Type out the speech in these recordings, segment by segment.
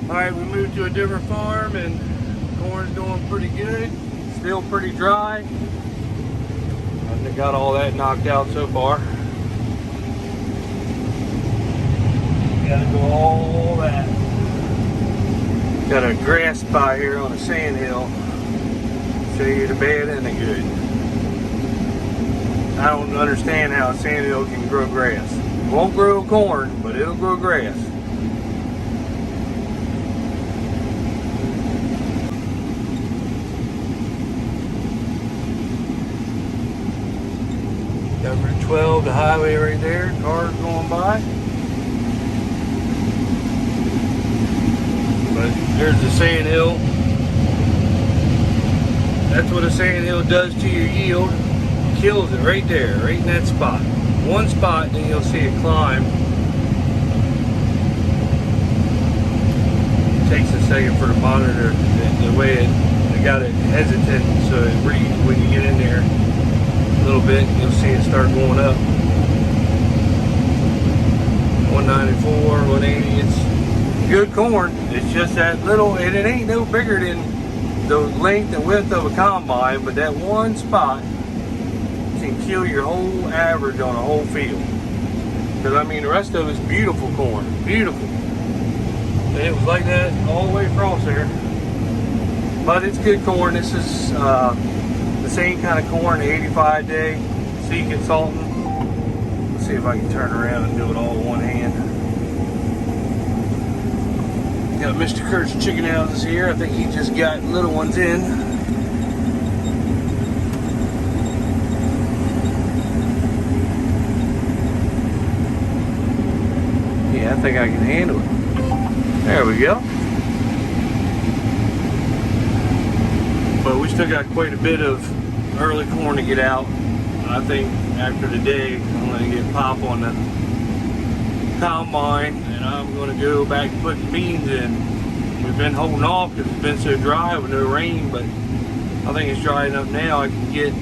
Alright, we moved to a different farm and corn's doing pretty good. Still pretty dry. I got all that knocked out so far. Gotta go all that. Got a grass spot here on a sand hill. Show you the bad and the good. I don't understand how a sand hill can grow grass. It won't grow corn, but it'll grow grass. Got Route 12, the highway right there. Cars going by. But there's the sand hill. That's what a sand hill does to your yield. Kills it right there, right in that spot. One spot, then you'll see it climb. It takes a second for the monitor, the way it got it hesitant, so it reads when you get in there a little bit, you'll see it start going up. 194, 180, it's good corn. It's just that little, and it ain't no bigger than the length and width of a combine, but that one spot can kill your whole average on a whole field. Because I mean, the rest of it's beautiful corn, beautiful. And it was like that all the way across there. But it's good corn. This is the same kind of corn, the 85 day seed consultant. Let's see if I can turn around and do it all in one hand. Got Mr. Kurt's chicken houses here. I think he just got little ones in. Yeah, I think I can handle it. There we go. But we still got quite a bit of early corn to get out. I think after today, I'm going to get pop on the combine and I'm going to go back and put the beans in. We've been holding off because it's been so dry with no rain, but I think it's dry enough now I can get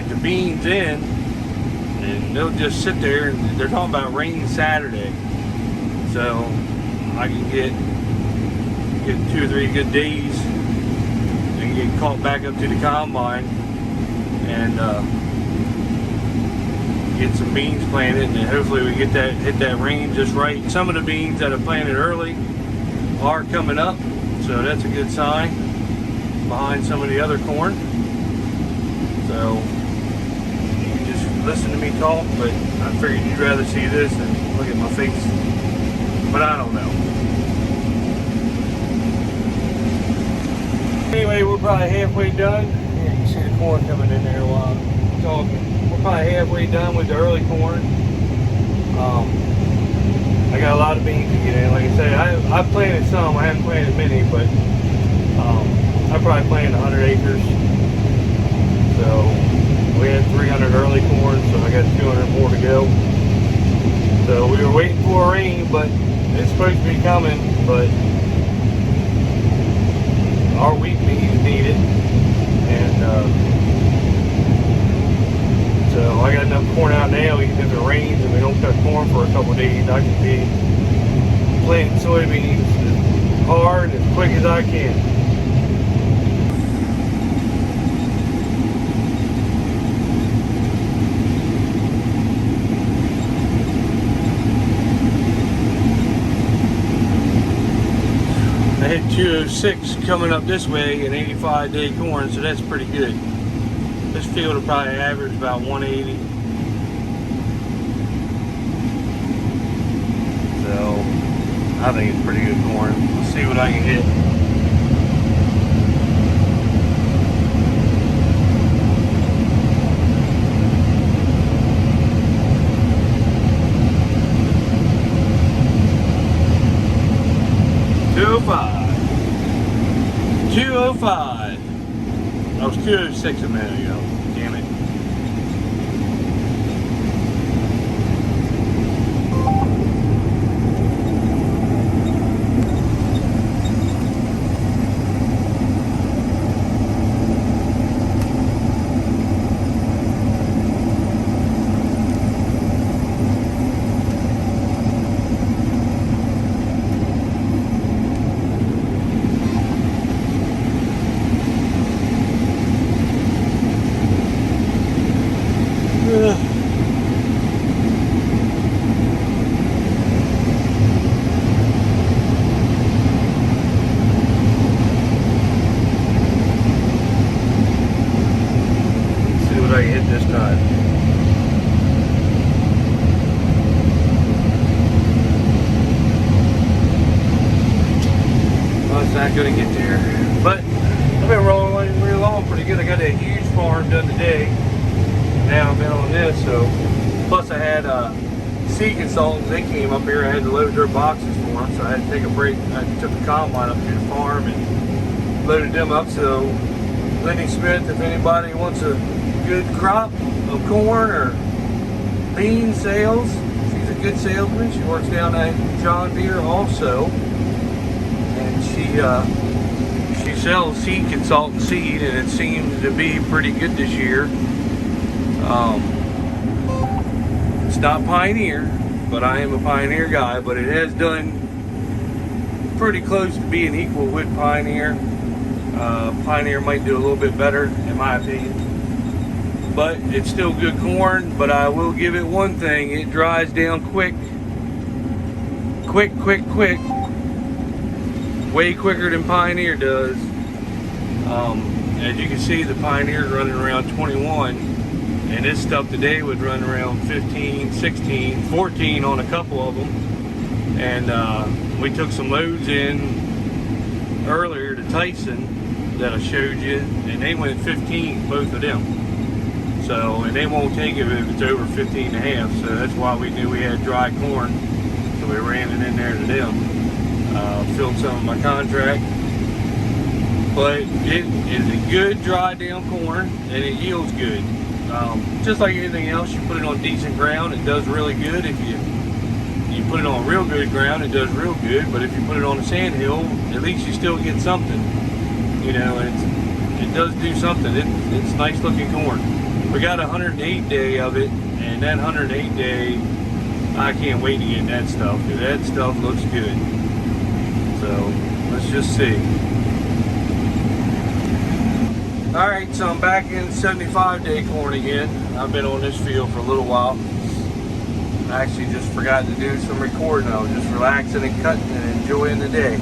the beans in and they'll just sit there. And they're talking about rain Saturday, so I can get 2 or 3 good days and get caught back up to the combine and get some beans planted, and hopefully we get that, hit that rain just right. Some of the beans that are planted early are coming up, so that's a good sign behind some of the other corn. So you can just listen to me talk, but I figured you'd rather see this than look at my face. But I don't know. Anyway, we're probably halfway done. Here, you can see the corn coming in there while I'm talking. We're probably halfway done with the early corn. I got a lot of beans to get in. Like I say, I planted some. I haven't planted many, but I probably planted 100 acres. So we had 300 early corn, so I got 200 more to go. So we were waiting for a rain, but it's supposed to be coming. But our wheat beans need it, and so I got enough corn out now. Even if it rains and we don't cut corn for a couple of days, I can be planting soybeans as hard and as quick as I can. I hit 206 coming up this way in 85 day corn, so that's pretty good. This field will probably average about 180. So I think it's pretty good corn. Let's see what I can hit. $205. I was 206 a minute ago. Damn it. It's not gonna get there. But I've been rolling real along pretty good. I got that huge farm done today. Now I've been on this, so plus I had seed consultants. They came up here. I had to load their boxes for them, so I had to take a break. I took the combine up to the farm and loaded them up. So Lenny Smith, if anybody wants a good crop of corn or bean sales, she's a good salesman. She works down at John Deere also, and she sells seed consultant seed, and it seems to be pretty good this year. It's not Pioneer, but I am a Pioneer guy, but it has done pretty close to being equal with Pioneer. Pioneer might do a little bit better in my opinion, but it's still good corn. But I will give it one thing: it dries down quick, way quicker than Pioneer does. As you can see, the Pioneer is running around 21, and this stuff today would run around 15, 16, 14 on a couple of them. And we took some loads in earlier to Tyson that I showed you, and they went 15, both of them. So, and they won't take it if it's over 15 and a half. So that's why we knew we had dry corn. So we ran it in there to them. Filled some of my contract. But it is a good dry down corn, and it yields good. Just like anything else, you put it on decent ground, it does really good. If you put it on real good ground, it does real good. But if you put it on a sand hill, at least you still get something. You know, it does do something. It's nice looking corn. We got a 108 day of it, and that 108 day, I can't wait to get that stuff, because that stuff looks good. So let's just see. Alright, so I'm back in 75 day corn again. I've been on this field for a little while. I actually just forgot to do some recording. I was just relaxing and cutting and enjoying the day.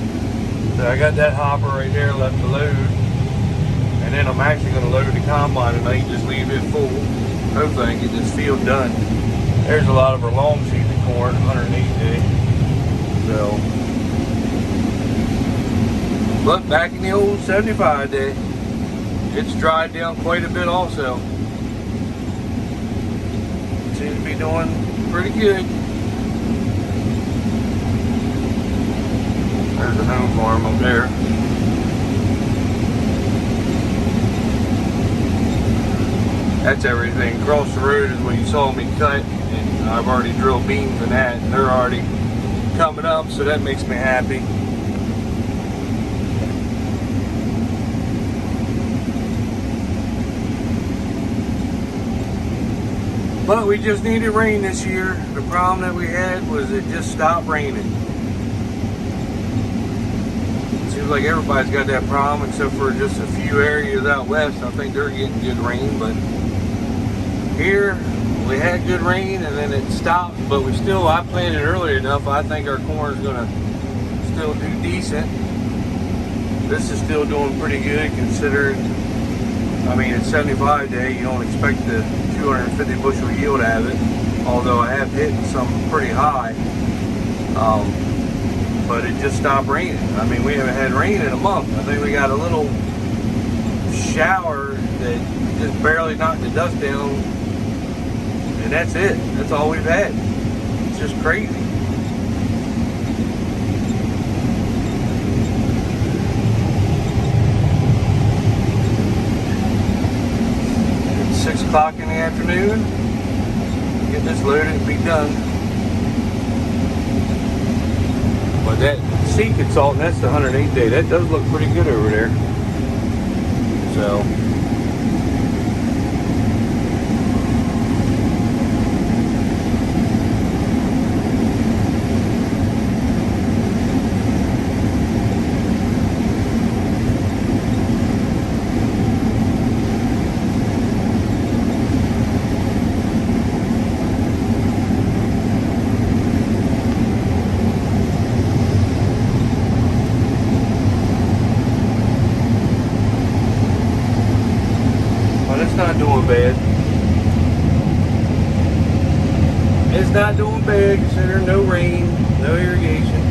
So I got that hopper right there left to load. And then I'm actually going to load the combine tonight, just leave it full. Hopefully I can get this field done. There's a lot of our long season corn, 108 day. So, but back in the old 75 day. It's dried down quite a bit also. Seems to be doing pretty good. There's the home farm up there. That's everything. Across the road is what you saw me cut, and I've already drilled beans in that, and they're already coming up, so that makes me happy. But we just needed rain this year. The problem that we had was it just stopped raining. It seems like everybody's got that problem except for just a few areas out west. I think they're getting good rain, but here we had good rain and then it stopped. But I planted early enough. I think our corn is gonna still do decent. This is still doing pretty good considering, I mean, it's 75 day. You don't expect the 250 bushel yield out of it, although I have hit some pretty high. But it just stopped raining. I mean, we haven't had rain in a month. I think we got a little shower that just barely knocked the dust down, and that's it. That's all we've had. It's just crazy. It's 6 o'clock in the afternoon. Get this loaded and be done. But that seed consultant, that's the 108 day. That does look pretty good over there. So. Not doing bad. It's not doing bad considering no rain, no irrigation.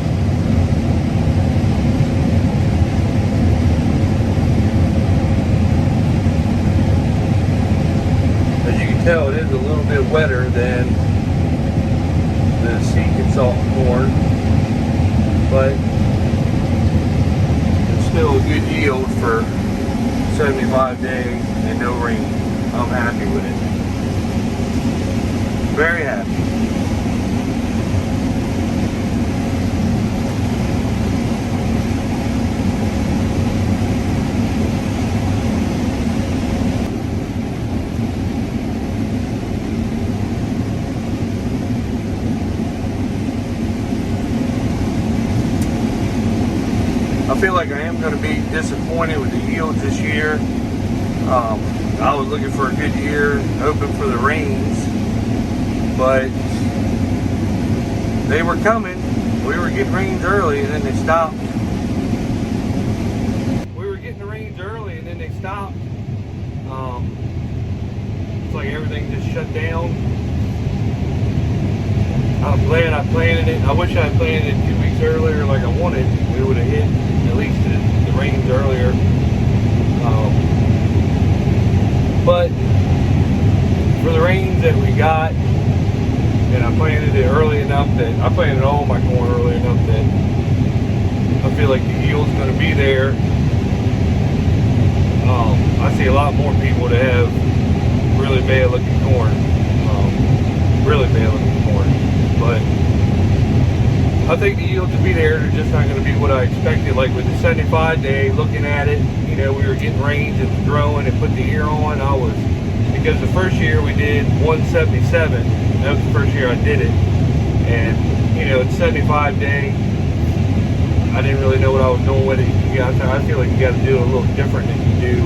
still a good yield for 75 days and no rain. I'm happy with it. Very happy. I feel like I am going to be disappointed with the yields this year. I was looking for a good year, hoping for the rains, but they were coming. We were getting rains early and then they stopped. We were getting the rains early and then they stopped. It's like everything just shut down. I'm glad I planted it. I wish I had planted it 2 weeks earlier like I wanted. We would have hit at least the rains earlier. But for the rains that we got, and I planted it early enough that I planted all my corn early enough that I feel like the yield's going to be there. I see a lot more people that have really bad looking corn, really bad looking corn. But I think the yields will be there. They're just not going to be what I expected. Like with the 75 day, looking at it, you know, we were getting rains, it was growing, and put the ear on. Because the first year we did 177. That was the first year I did it. And, you know, it's 75 day. I didn't really know what I was doing with it. I feel like you got to do it a little different than you do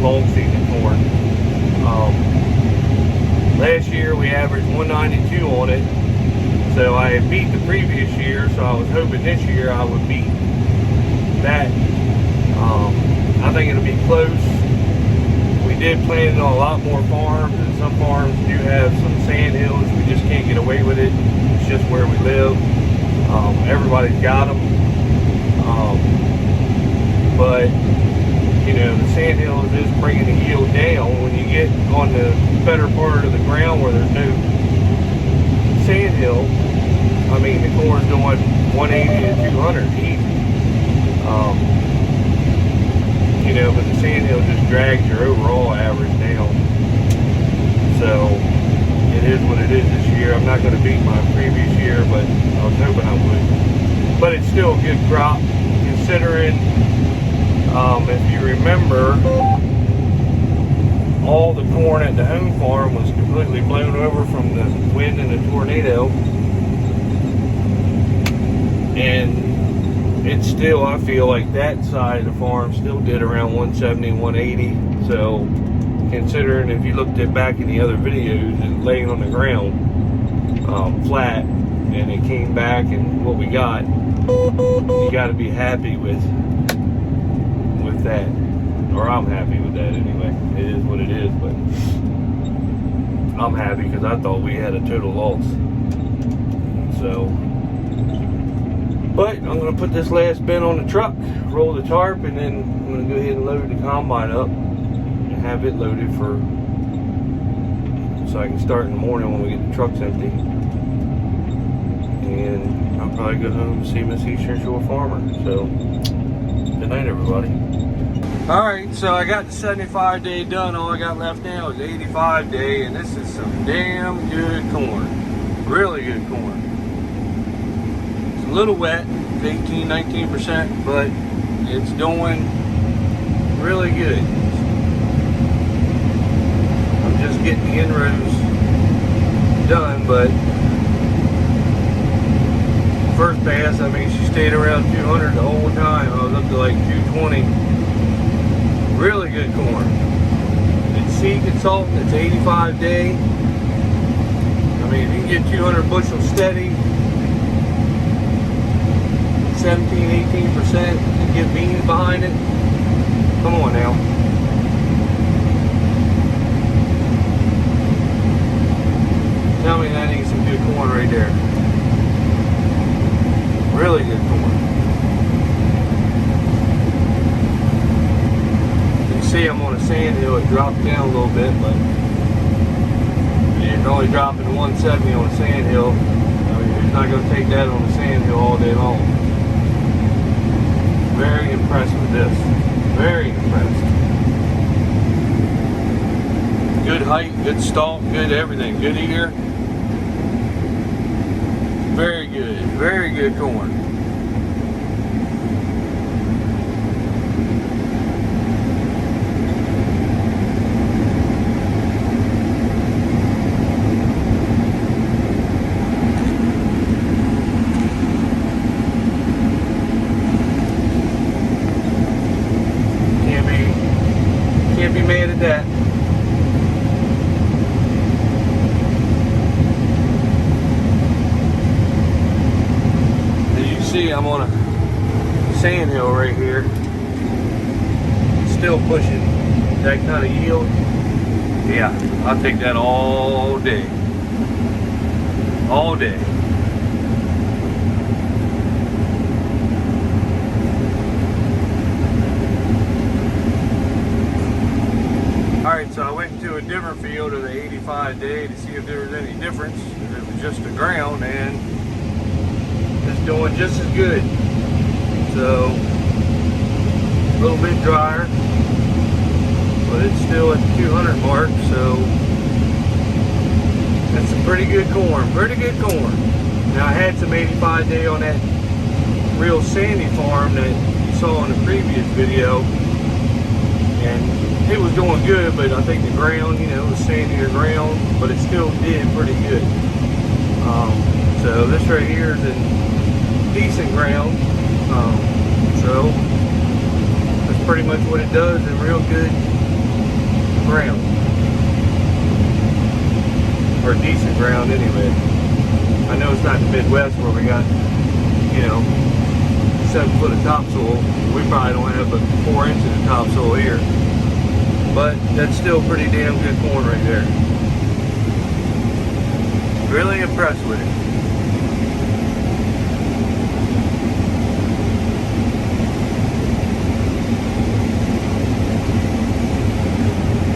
long season corn. Last year we averaged 192 on it. So I had beat the previous year, so I was hoping this year I would beat that. I think it'll be close. We did plant it on a lot more farms, and some farms do have some sand hills. We just can't get away with it. It's just where we live. Everybody's got them. But, you know, the sand hills is bringing the yield down. When you get on the better part of the ground where there's no sand hill, I mean, the corn's doing 180 to 200 easy. You know, but the sand hill just drags your overall average down. So it is what it is this year. I'm not going to beat my previous year, but I was hoping I would. But it's still a good crop, considering, if you remember, all the corn at the home farm was completely blown over from the wind and the tornado. And it's still, I feel like that side of the farm still did around 170, 180. So considering if you looked at back in the other videos, it's laying on the ground flat, and it came back, and what we got, you got to be happy with that. Or I'm happy with that anyway. It is what it is, but I'm happy because I thought we had a total loss. So, but I'm going to put this last bin on the truck, roll the tarp, and then I'm going to go ahead and load the combine up and have it loaded so I can start in the morning when we get the trucks empty. And I'll probably go home and see Miss Eastern Shore Farmer. So, good night, everybody. Alright, so I got the 75 day done. All I got left now is 85 day, and this is some damn good corn. Really good corn. It's a little wet, 18-19%, but it's doing really good. I'm just getting the inroads done, but first pass, I mean, she stayed around 200 the whole time. I was up to like 220. Really good corn. It's seed consultant. It's 85 day. I mean, if you can get 200 bushels steady, 17-18%, and get beans behind it, come on now. Tell me that ain't some good corn right there. Really good corn. See, I'm on a sand hill. It dropped down a little bit, but it's only dropping 170 on a sand hill. I mean, it's not going to take that on a sand hill all day long. Very impressive. impressed with this. Very impressed. Good height, good stalk, good everything, good ear. Very good corn. Can't be mad at that. As you see, I'm on a sand hill right here. Still pushing that kind of yield. Yeah, I'll take that all day. All day. Alright, so I went to a different field of the 85 day to see if there was any difference. If it was just the ground, and it's doing just as good. So, a little bit drier, but it's still at the 200 mark, so that's some pretty good corn. Pretty good corn. Now, I had some 85 day on that real sandy farm that you saw in the previous video, and it was doing good, but I think the ground, you know, it was sandier ground, but it still did pretty good. So this right here is in decent ground. So that's pretty much what it does in real good ground. Or decent ground anyway. I know it's not the Midwest where we got, you know, 7 foot of topsoil. We probably don't have but 4 inches of topsoil here. But that's still pretty damn good corn right there. Really impressed with it.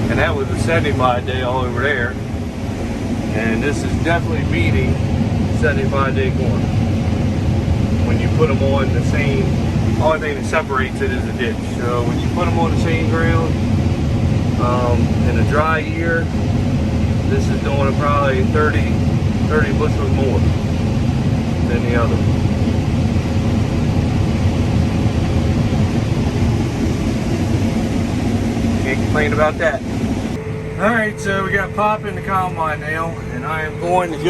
And that was a 75 day all over there. And this is definitely beating 75 day corn. When you put them on the same, only thing that separates it is the ditch. So when you put them on the same ground, in a dry year, this is doing probably 30 bushels more than the other. Can't complain about that. Alright, so we got Pop in the combine now, and I am going to go